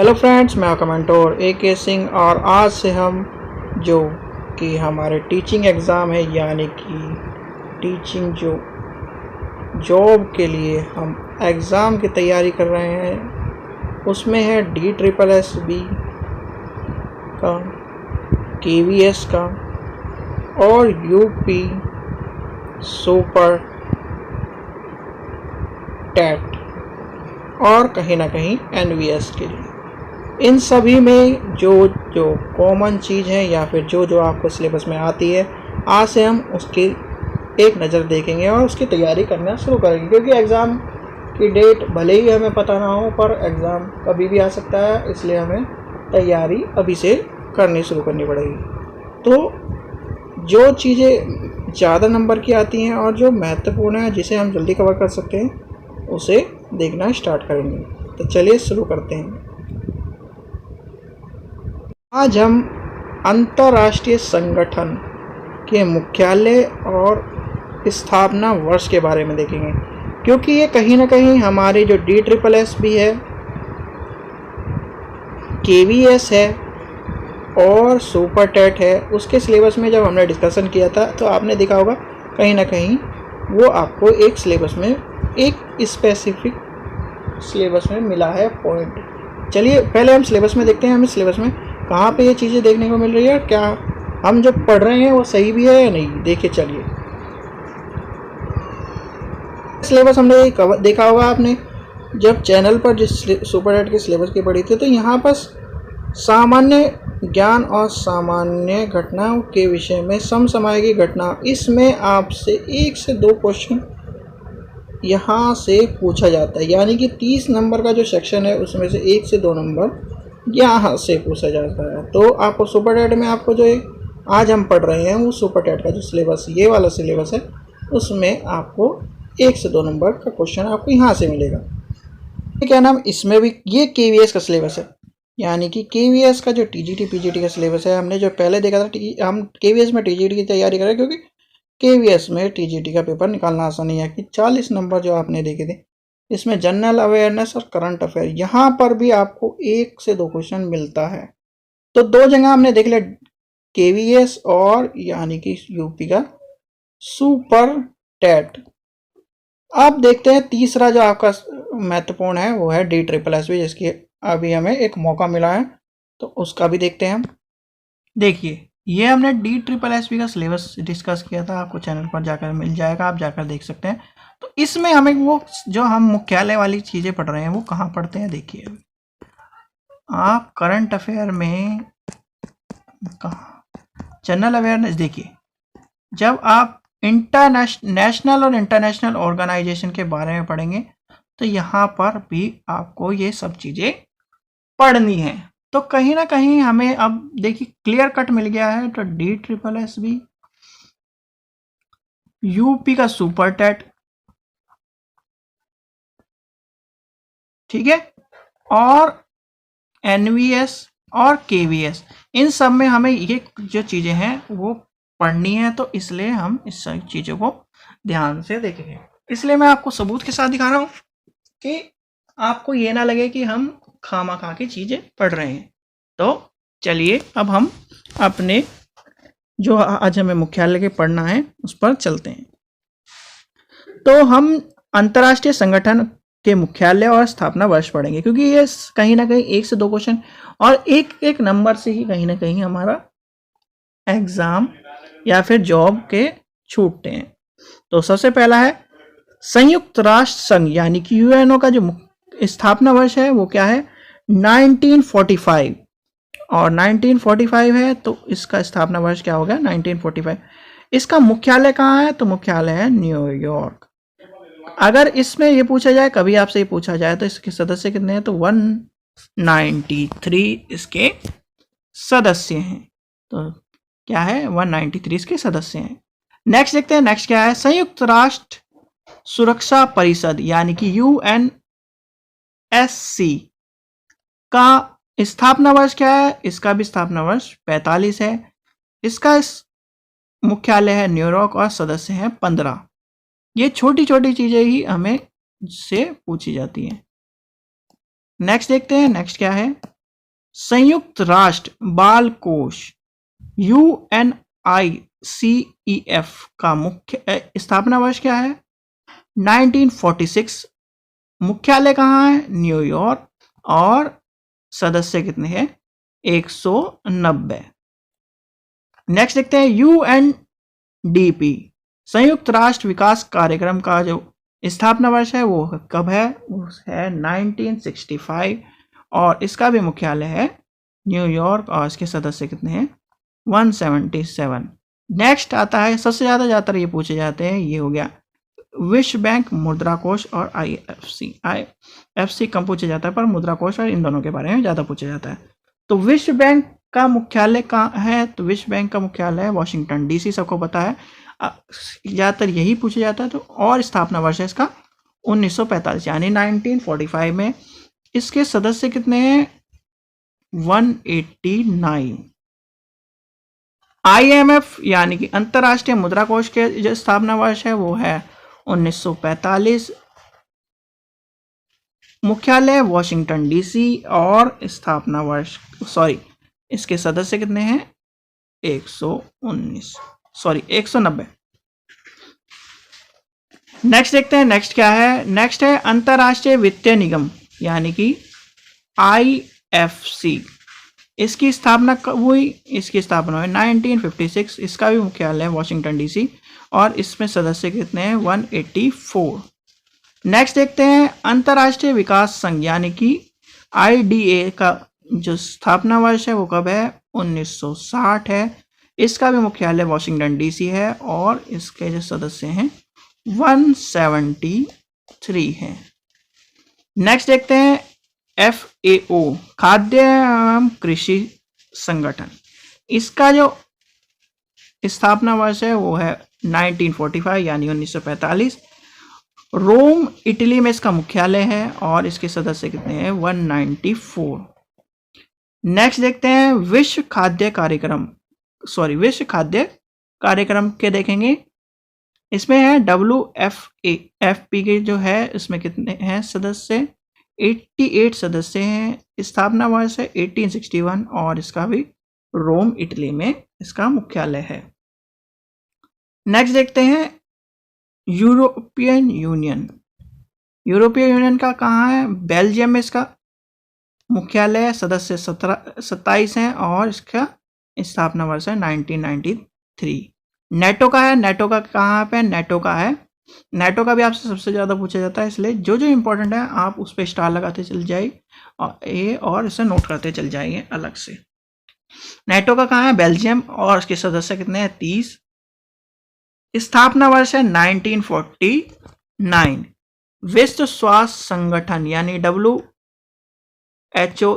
Hello friends, मैं आपका mentor AK Singh और आज से हम जो कि हमारे टीचिंग एग्ज़ाम है यानी कि टीचिंग जो जॉब के लिए हम एग्ज़ाम की तैयारी कर रहे हैं उसमें है DSSB का, KVS का और UP सुपर टेट और कहीं ना कहीं NVS के लिए। इन सभी में जो कॉमन चीज़ है या फिर जो आपको सिलेबस में आती है, आज से हम उसकी एक नज़र देखेंगे और उसकी तैयारी करना शुरू करेंगे, क्योंकि एग्ज़ाम की डेट भले ही हमें पता ना हो पर एग्ज़ाम कभी भी आ सकता है, इसलिए हमें तैयारी अभी से करनी शुरू करनी पड़ेगी। तो जो चीज़ें ज़्यादा नंबर की आती हैं और जो महत्वपूर्ण है, जिसे हम जल्दी कवर कर सकते हैं, उसे देखना स्टार्ट करेंगे। तो चलिए शुरू करते हैं। आज हम अंतर्राष्ट्रीय संगठन के मुख्यालय और स्थापना वर्ष के बारे में देखेंगे, क्योंकि ये कहीं ना कहीं हमारे जो DSSB है, KVS है और सुपर टेट है, उसके सिलेबस में जब हमने डिस्कशन किया था तो आपने देखा होगा कहीं ना कहीं वो आपको एक सिलेबस में, एक स्पेसिफिक सिलेबस में मिला है पॉइंट। चलिए पहले हम सिलेबस में देखते हैं, हमें सिलेबस में कहाँ पे ये चीज़ें देखने को मिल रही है, क्या हम जो पढ़ रहे हैं वो सही भी है या नहीं। देखिए चलिए, सिलेबस हमने देखा होगा आपने जब चैनल पर जिस सुपर टेट के सिलेबस की पढ़ी थी, तो यहाँ पर सामान्य ज्ञान और सामान्य घटनाओं के विषय में समसामयिक घटना, इसमें आपसे 1 से 2 क्वेश्चन यहाँ से पूछा जाता है, यानी कि 30 नंबर का जो सेक्शन है उसमें से 1 से 2 नंबर यहाँ से पूछा जाता है। तो आपको सुपर टेट में आपको जो आज हम पढ़ रहे हैं वो सुपर टेट का जो सिलेबस, ये वाला सिलेबस है, उसमें आपको 1 से 2 नंबर का क्वेश्चन आपको यहाँ से मिलेगा। क्या नाम, इसमें भी ये KVS का सिलेबस है, यानी कि KVS का जो TGT PGT का सिलेबस है, हमने जो पहले देखा था, हम KVS में TGT की तैयारी करें, क्योंकि KVS में TGT का पेपर निकालना आसान नहीं है। कि 40 नंबर जो आपने देखे थे, इसमें जनरल अवेयरनेस और करंट अफेयर, यहाँ पर भी आपको 1 से 2 क्वेश्चन मिलता है। तो 2 जगह हमने देख लिया, KVS और यानी कि UP का सुपर टेट। अब देखते हैं तीसरा जो आपका महत्वपूर्ण है वो है DSSB, जिसकी अभी हमें एक मौका मिला है, तो उसका भी देखते हैं हम। देखिए, ये हमने DSSB का सिलेबस डिस्कस किया था, आपको चैनल पर जाकर मिल जाएगा, आप जाकर देख सकते हैं। तो इसमें हमें वो जो हम मुख्यालय वाली चीज़ें पढ़ रहे हैं वो कहाँ पढ़ते हैं, देखिए आप करंट अफेयर में कहाँ, जनरल अवेयरनेस, देखिए जब आप नेशनल और इंटरनेशनल ऑर्गेनाइजेशन के बारे में पढ़ेंगे तो यहाँ पर भी आपको ये सब चीज़ें पढ़नी है। तो कहीं ना कहीं हमें अब देखिए क्लियर कट मिल गया है। तो DSSB, UP का सुपर टेट, ठीक है, और NVS और KVS, इन सब में हमें ये जो चीज़ें हैं वो पढ़नी है, तो इसलिए हम इस सब चीज़ों को ध्यान से देखेंगे। इसलिए मैं आपको सबूत के साथ दिखा रहा हूँ कि आपको ये ना लगे कि हम खामा-खा की चीज़ें पढ़ रहे हैं। तो चलिए अब हम अपने जो आज हमें मुख्यालय के पढ़ना है उस पर चलते हैं। तो हम अंतर्राष्ट्रीय संगठन के मुख्यालय और स्थापना वर्ष पढ़ेंगे, क्योंकि ये कहीं ना कहीं 1 से 2 क्वेश्चन और एक नंबर से ही कहीं ना कहीं हमारा एग्जाम या फिर जॉब के छूटते हैं। तो सबसे पहला है संयुक्त राष्ट्र संघ, यानी कि UNO का जो स्थापना वर्ष है वो क्या है, 1945, और 1945 है तो इसका स्थापना वर्ष क्या होगा, 1945। इसका मुख्यालय कहाँ है, तो मुख्यालय है न्यूयॉर्क। अगर इसमें ये पूछा जाए, कभी आपसे ये पूछा जाए तो इसके सदस्य कितने हैं, तो 193 इसके सदस्य हैं। तो क्या है, 193 इसके सदस्य हैं। नेक्स्ट देखते हैं, नेक्स्ट क्या है, संयुक्त राष्ट्र सुरक्षा परिषद यानी कि UNSC का स्थापना वर्ष क्या है, इसका भी स्थापना वर्ष 45 है। इसका मुख्यालय है न्यूयॉर्क और सदस्य हैं 15। ये छोटी छोटी चीजें ही हमें से पूछी जाती हैं। नेक्स्ट देखते हैं, नेक्स्ट क्या है, संयुक्त राष्ट्र बाल कोष UNICEF का मुख्य स्थापना वर्ष क्या है? 1946। मुख्यालय कहाँ है? न्यूयॉर्क। और सदस्य कितने हैं? 190। नेक्स्ट देखते हैं UNDP संयुक्त राष्ट्र विकास कार्यक्रम का जो स्थापना वर्ष है वो कब है? वो है 1965 और इसका भी मुख्यालय है न्यूयॉर्क और इसके सदस्य कितने हैं? 177। नेक्स्ट आता है सबसे ज्यादातर ये पूछे जाते हैं, ये हो गया विश्व बैंक, मुद्रा कोष और IFC कम पूछा जाता है पर मुद्रा कोष और इन दोनों के बारे में ज्यादा पूछा जाता है। तो विश्व बैंक का मुख्यालय कहाँ है? तो विश्व बैंक का मुख्यालय है वाशिंगटन DC, सबको पता है, ज्यादातर यही पूछा जाता है। तो और स्थापना वर्ष है इसका 1945 यानी 1945 में। इसके सदस्य कितने हैं? 189। IMF यानी कि अंतरराष्ट्रीय मुद्रा कोष के जो स्थापना वर्ष है वो है 1945। मुख्यालय वाशिंगटन DC और स्थापना वर्ष इसके सदस्य कितने हैं? 190। नेक्स्ट देखते हैं, नेक्स्ट क्या है? नेक्स्ट है अंतरराष्ट्रीय वित्तीय निगम यानी कि IFC। इसकी स्थापना कब हुई? इसकी स्थापना हुई 1956। इसका भी मुख्यालय वाशिंगटन DC और इसमें सदस्य कितने हैं? 184। नेक्स्ट देखते हैं अंतरराष्ट्रीय विकास संघ यानी कि IDA का जो स्थापना वर्ष है वो कब है? 1960 है। इसका भी मुख्यालय वाशिंगटन DC है और इसके जो सदस्य हैं 173 हैं। नेक्स्ट देखते हैं FAO खाद्य एवं कृषि संगठन। इसका जो स्थापना वर्ष है वो है 1945 यानी 1945। रोम इटली में इसका मुख्यालय है और इसके सदस्य कितने हैं? 194। नेक्स्ट देखते हैं विश्व खाद्य कार्यक्रम के देखेंगे। इसमें है WFP के जो है इसमें कितने हैं सदस्य? 88 सदस्य हैं। स्थापना वर्ष है 1861 और इसका भी रोम इटली में इसका मुख्यालय है। नेक्स्ट देखते हैं यूरोपियन यूनियन का कहाँ है? बेल्जियम में इसका मुख्यालय है। सदस्य 27 हैं और इसका स्थापना वर्ष है 1993। नेटो का है, नेटो का कहाँ पे? नेटो का है। नेटो का भी आपसे सबसे ज़्यादा पूछा जाता है, इसलिए जो जो इम्पोर्टेंट है आप उस पर स्टार लगाते चल जाइए और इसे नोट करते चल जाइए अलग से। नेटो का कहाँ है? बेल्जियम और इसके सदस्य कितने हैं? 30। स्थापना वर्ष है 1949। विश्व स्वास्थ्य संगठन यानी WHO,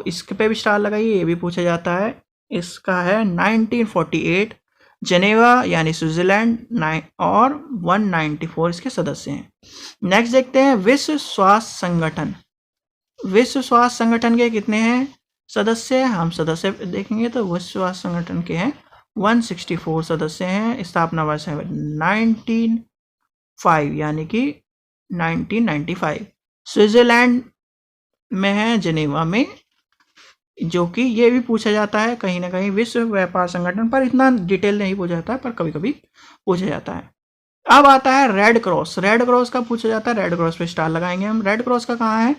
इसके पे भी स्टार लगाइए, ये भी पूछा जाता है। इसका है 1948। जेनेवा यानी स्विट्जरलैंड 9 और 194 इसके सदस्य हैं। नेक्स्ट देखते हैं विश्व स्वास्थ्य संगठन। विश्व स्वास्थ्य संगठन के कितने हैं सदस्य? हम सदस्य देखेंगे तो विश्व स्वास्थ्य संगठन के हैं 164 सदस्य हैं। स्थापना वर्ष है 1905 यानी कि 1995। स्विट्जरलैंड में है, जेनेवा में, जो कि ये भी पूछा जाता है कहीं ना कहीं विश्व व्यापार संगठन, पर इतना डिटेल नहीं पूछा जाता है पर कभी कभी पूछा जाता है। अब आता है रेड क्रॉस। रेड क्रॉस का पूछा जाता है, रेड क्रॉस पे स्टार लगाएंगे हम। रेड क्रॉस का कहाँ है?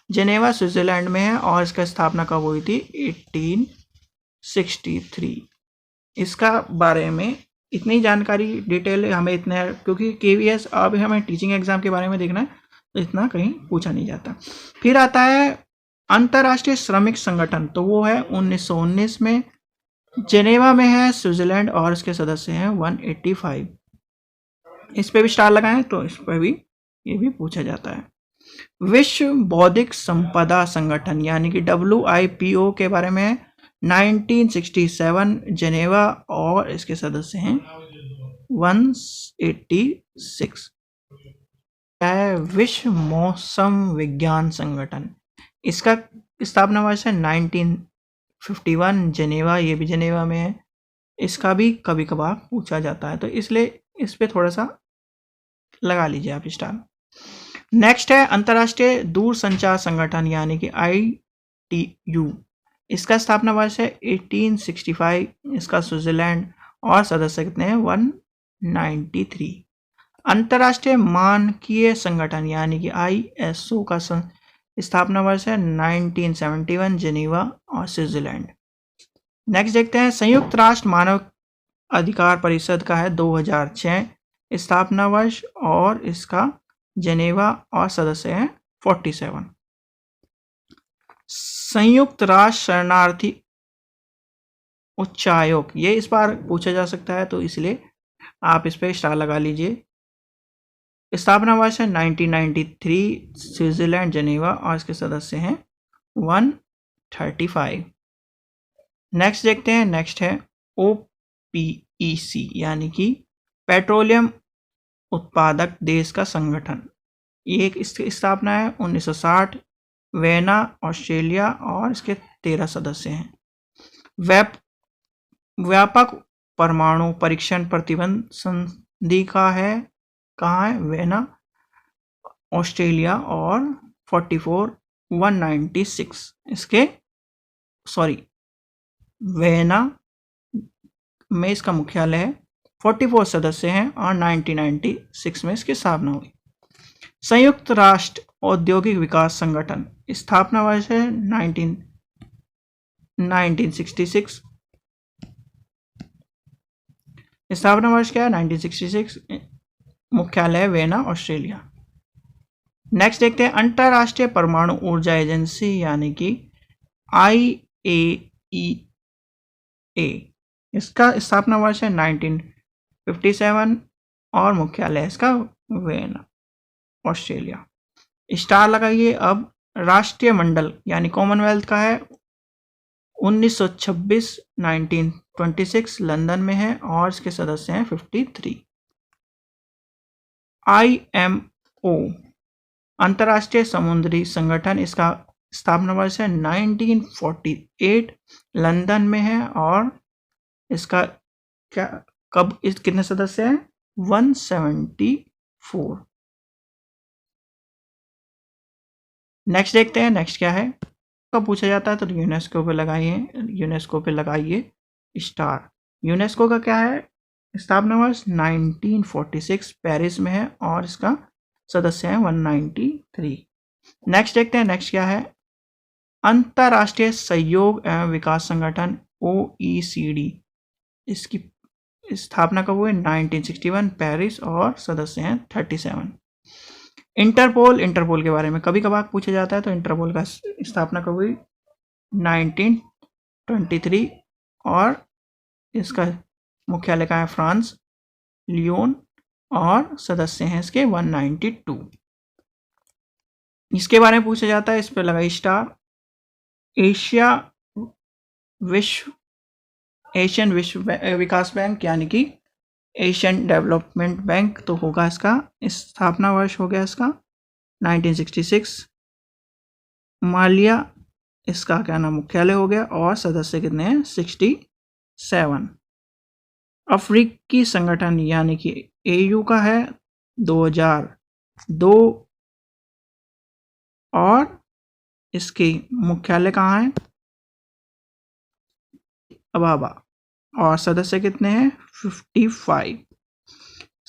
जेनेवा स्विट्जरलैंड में है और इसका स्थापना कब हुई थी? 1863। इसका बारे में इतनी जानकारी डिटेल हमें इतना, क्योंकि KVS अब हमें टीचिंग एग्जाम के बारे में देखना है तो इतना कहीं पूछा नहीं जाता। फिर आता है अंतर्राष्ट्रीय श्रमिक संगठन, तो वो है 1919 में, जेनेवा में है स्विट्जरलैंड और इसके सदस्य हैं 185। इस पे भी स्टार लगाएं तो इस पर भी ये भी पूछा जाता है। विश्व बौद्धिक संपदा संगठन यानी कि WIPO के बारे में 1967, जेनेवा और इसके सदस्य हैं 186। है विश्व मौसम विज्ञान संगठन, इसका स्थापना वर्ष है 1951, जेनेवा, ये भी जेनेवा में है। इसका भी कभी कभार पूछा जाता है तो इसलिए इस पे थोड़ा सा लगा लीजिए आप स्टार। नेक्स्ट है अंतर्राष्ट्रीय दूरसंचार संगठन यानी कि ITU। इसका स्थापना वर्ष है 1865। इसका स्विट्जरलैंड और सदस्य कितने हैं 193। अंतर्राष्ट्रीय मानकीय संगठन यानी कि ISO का स्थापना वर्ष है 1971 जेनीवा और स्विट्जरलैंड। नेक्स्ट देखते हैं संयुक्त राष्ट्र मानव अधिकार परिषद का है 2006 स्थापना वर्ष और इसका जेनेवा और सदस्य हैं 47। संयुक्त राष्ट्र शरणार्थी उच्चायोग, ये इस बार पूछा जा सकता है तो इसलिए आप इस पे स्टार लगा लीजिए। स्थापना वर्ष है 1993 स्विट्जरलैंड जेनेवा और इसके सदस्य हैं 135। नेक्स्ट देखते हैं, नेक्स्ट है OPEC यानी कि पेट्रोलियम उत्पादक देश का संगठन। ये एक इसकी स्थापना है 1960, वेना ऑस्ट्रेलिया और इसके 13 सदस्य हैं। व्यापक परमाणु परीक्षण प्रतिबंध संधि का है कहाँ है, वेना ऑस्ट्रेलिया और 196 इसके वेना में इसका मुख्यालय है। 44 सदस्य हैं और 1996 में इसकी स्थापना हुई। संयुक्त राष्ट्र औद्योगिक विकास संगठन स्थापना वर्ष है 1966। स्थापना वर्ष क्या है 1966। मुख्यालय वेना ऑस्ट्रेलिया। नेक्स्ट देखते हैं अंतरराष्ट्रीय परमाणु ऊर्जा एजेंसी यानी कि IAEA। इसका स्थापना वर्ष है 1957 और मुख्यालय इसका वेना ऑस्ट्रेलिया। स्टार लगाइए। अब राष्ट्रीय मंडल यानी कॉमनवेल्थ का है 1926 1926 लंदन में है और इसके सदस्य हैं 53। IMO अंतर्राष्ट्रीय समुद्री संगठन, इसका स्थापना वर्ष है 1948 लंदन में है और इसका कितने सदस्य हैं 174। नेक्स्ट देखते हैं, नेक्स्ट क्या है कब पूछा जाता है तो यूनेस्को पे लगाइए स्टार। यूनेस्को का क्या है स्थापना वर्ष 1946 पेरिस में है और इसका सदस्य हैं 193। नेक्स्ट देखते हैं, नेक्स्ट क्या है अंतरराष्ट्रीय सहयोग एवं विकास संगठन OECD। इसकी स्थापना कब हुई 1961 पेरिस और सदस्य हैं 37। इंटरपोल के बारे में कभी कभार पूछा जाता है तो इंटरपोल का स्थापना कब हुई 1923 और इसका मुख्यालय का है फ्रांस लियोन और सदस्य हैं इसके 192। इसके बारे में पूछा जाता है, इस पर लगाई स्टार। एशियन विश्व विकास बैंक यानी कि एशियन डेवलपमेंट बैंक तो होगा इसका स्थापना वर्ष हो गया इसका 1966। मालिया इसका क्या नाम मुख्यालय हो गया और सदस्य कितने हैं 67। अफ्रीकी संगठन यानी कि AU का है 2002 और इसकी मुख्यालय कहाँ है अबाबा और सदस्य कितने हैं 55।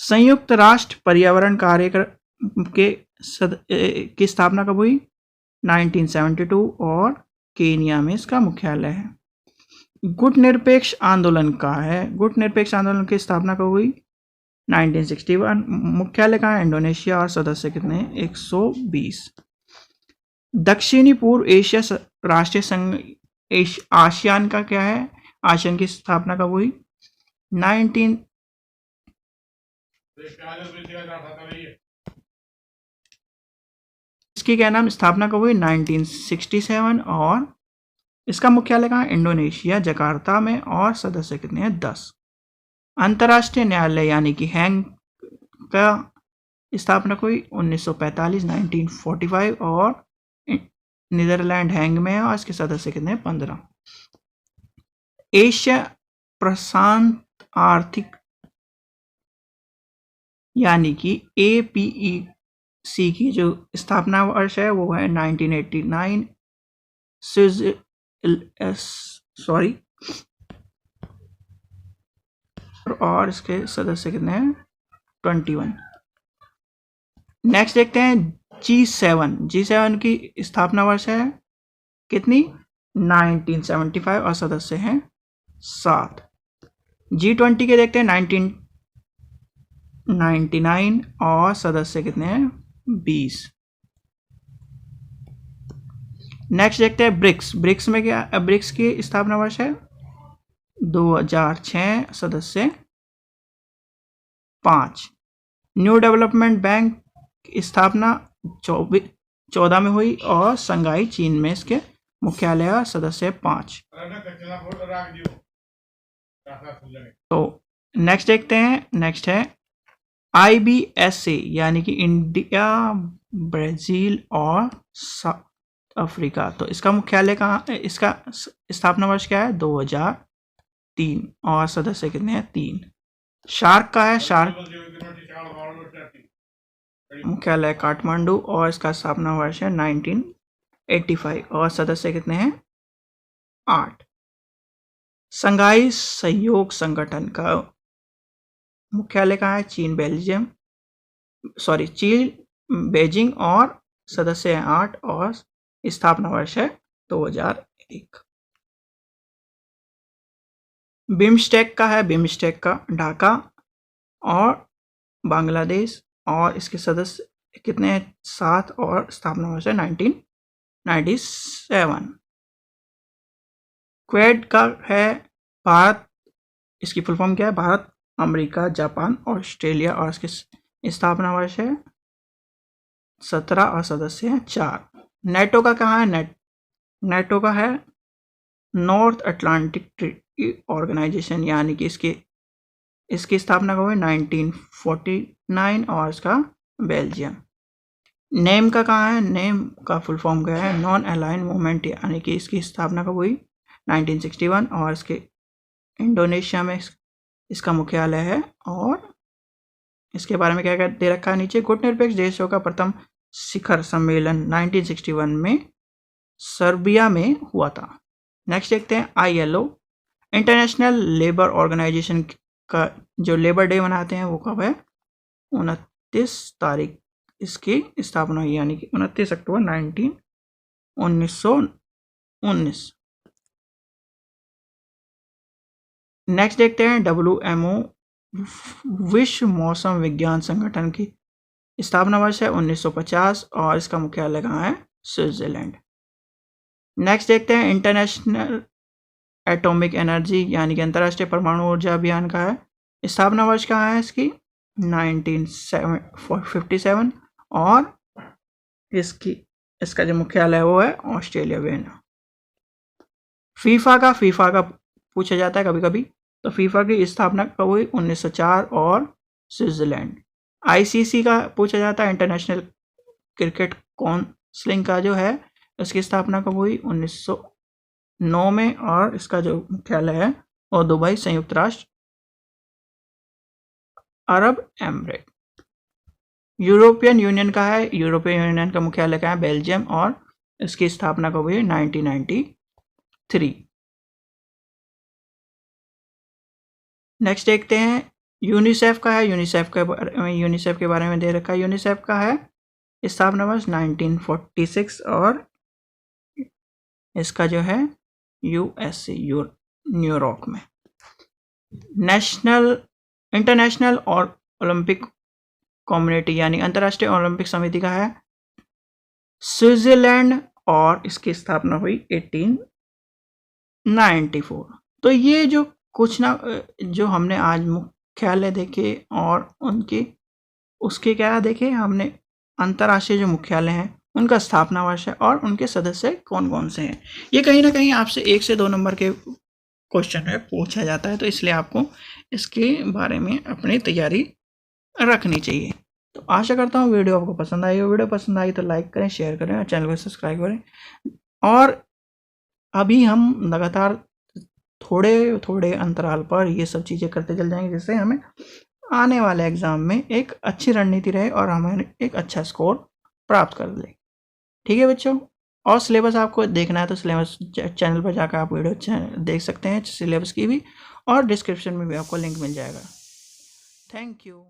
संयुक्त राष्ट्र पर्यावरण कार्यक्रम की स्थापना कब हुई 1972 और केनिया में इसका मुख्यालय है। गुट निरपेक्ष आंदोलन का है, गुट निरपेक्ष आंदोलन की स्थापना कब हुई 1961। मुख्यालय कहाँ है इंडोनेशिया और सदस्य कितने हैं 120। दक्षिणी पूर्व एशिया राष्ट्रीय संघ आसियान का क्या है, आसियान की स्थापना कब हुई 19 इसकी क्या नाम स्थापना कब हुई 1967 और इसका मुख्यालय कहाँ इंडोनेशिया जकार्ता में और सदस्य कितने हैं 10। अंतर्राष्ट्रीय न्यायालय यानी कि हैंग का स्थापना हुई 1945 1945 और नीदरलैंड हैंग में है और इसके सदस्य कितने हैं 15। एशिया प्रशांत आर्थिक यानी कि APEC की जो स्थापना वर्ष है वो है 1989। सॉरी, और इसके सदस्य कितने हैं? 21। नेक्स्ट देखते हैं G7। G7 की स्थापना वर्ष है कितनी? 1975 और सदस्य हैं 7। G20 के देखते हैं 1999 और सदस्य कितने हैं? 20। नेक्स्ट देखते हैं ब्रिक्स। ब्रिक्स में क्या? ब्रिक्स की स्थापना वर्ष है 2006, सदस्य 5। न्यू डेवलपमेंट बैंक की स्थापना 14 में हुई और संघाई चीन में इसके मुख्यालय और सदस्य 5। तो नेक्स्ट देखते हैं, नेक्स्ट है IBSA यानी कि इंडिया, ब्राजील और साउथ अफ्रीका। तो इसका मुख्यालय कहाँ? इसका स्थापना वर्ष क्या है? 2003 और सदस्य कितने हैं? 3। शार्क का है, शार्क मुख्यालय काठमांडू और इसका स्थापना वर्ष है 1985 और सदस्य कितने हैं? 8। संघाई सहयोग संगठन का मुख्यालय कहाँ है? चीन, बेजिंग और सदस्य हैं 8 और स्थापना वर्ष है 2001। बिम्स्टेक का है, बिम्स्टेक का ढाका और बांग्लादेश और इसके सदस्य कितने हैं? 7 और स्थापना वर्ष है 1997। क्वेड का है भारत, इसकी फुल फॉर्म क्या है? भारत, अमेरिका, जापान, ऑस्ट्रेलिया और इसकी स्थापना वर्ष है 17 और सदस्य हैं 4। नेटो का कहाँ है? नेटो का है नॉर्थ अटलांटिक ट्रीटी ऑर्गेनाइजेशन यानी कि इसकी स्थापना कब हुई? 1949 और इसका बेल्जियम। नेम का कहाँ है? नेम का फुल फॉर्म क्या है? नॉन अलाइन मूवमेंट यानी कि इसकी स्थापना कब हुई? 1961 और इसके इंडोनेशिया में इसका मुख्यालय है। और इसके बारे में क्या दे रखा है नीचे? गुटनिरपेक्ष देशों का प्रथम शिखर सम्मेलन 1961 में सर्बिया में हुआ था। नेक्स्ट देखते हैं ILO, इंटरनेशनल लेबर ऑर्गेनाइजेशन का जो लेबर डे मनाते हैं वो कब है? 29 तारीख इसकी स्थापना हुई यानी कि 29 अक्टूबर 1919। नेक्स्ट देखते हैं WMO, विश्व मौसम विज्ञान संगठन की स्थापना वर्ष है 1950 और इसका मुख्यालय कहाँ है? स्विट्जरलैंड। नेक्स्ट देखते हैं इंटरनेशनल एटॉमिक एनर्जी यानी कि अंतर्राष्ट्रीय परमाणु ऊर्जा अभियान का है। स्थापना वर्ष कहाँ है इसकी? 1957 और इसका जो मुख्यालय है वो है ऑस्ट्रेलिया वियना। फीफा का पूछा जाता है कभी कभी, तो फीफा की स्थापना कब हुई? 1904 और स्विट्जरलैंड। ICC का पूछा जाता है, इंटरनेशनल क्रिकेट काउंसिल का जो है इसकी स्थापना कब हुई? 1909 में और इसका जो मुख्यालय है वो दुबई, संयुक्त राष्ट्र अरब एमिरेट। यूरोपियन यूनियन का है, यूरोपियन यूनियन का मुख्यालय का है बेल्जियम और इसकी स्थापना कब हुई? 1993। नेक्स्ट देखते हैं यूनिसेफ का है। यूनिसेफ के बारे में दे रखा है। यूनिसेफ का है स्थापना वर्ष 1946 और इसका जो है USA न्यूयॉर्क में। इंटरनेशनल और ओलंपिक कम्युनिटी यानी अंतर्राष्ट्रीय ओलंपिक समिति का है स्विट्जरलैंड और इसकी स्थापना हुई 1894। तो ये जो कुछ ना जो हमने आज मुख्यालय देखे और उसके क्या देखे हमने, अंतर्राष्ट्रीय जो मुख्यालय हैं उनका स्थापना वर्ष है और उनके सदस्य कौन कौन से हैं। ये कहीं ना कहीं आपसे 1 से 2 नंबर के क्वेश्चन में पूछा जाता है, तो इसलिए आपको इसके बारे में अपनी तैयारी रखनी चाहिए। तो आशा करता हूँ वीडियो आपको पसंद आई हो। वीडियो पसंद आई तो लाइक करें, शेयर करें और चैनल को सब्सक्राइब करें। और अभी हम लगातार थोड़े थोड़े अंतराल पर ये सब चीज़ें करते चल जाएंगे जिससे हमें आने वाले एग्ज़ाम में एक अच्छी रणनीति रहे और हमें एक अच्छा स्कोर प्राप्त कर ले। ठीक है बच्चों। और सिलेबस आपको देखना है तो सिलेबस चैनल पर जाकर आप वीडियो देख सकते हैं सिलेबस की भी, और डिस्क्रिप्शन में भी आपको लिंक मिल जाएगा। Thank you.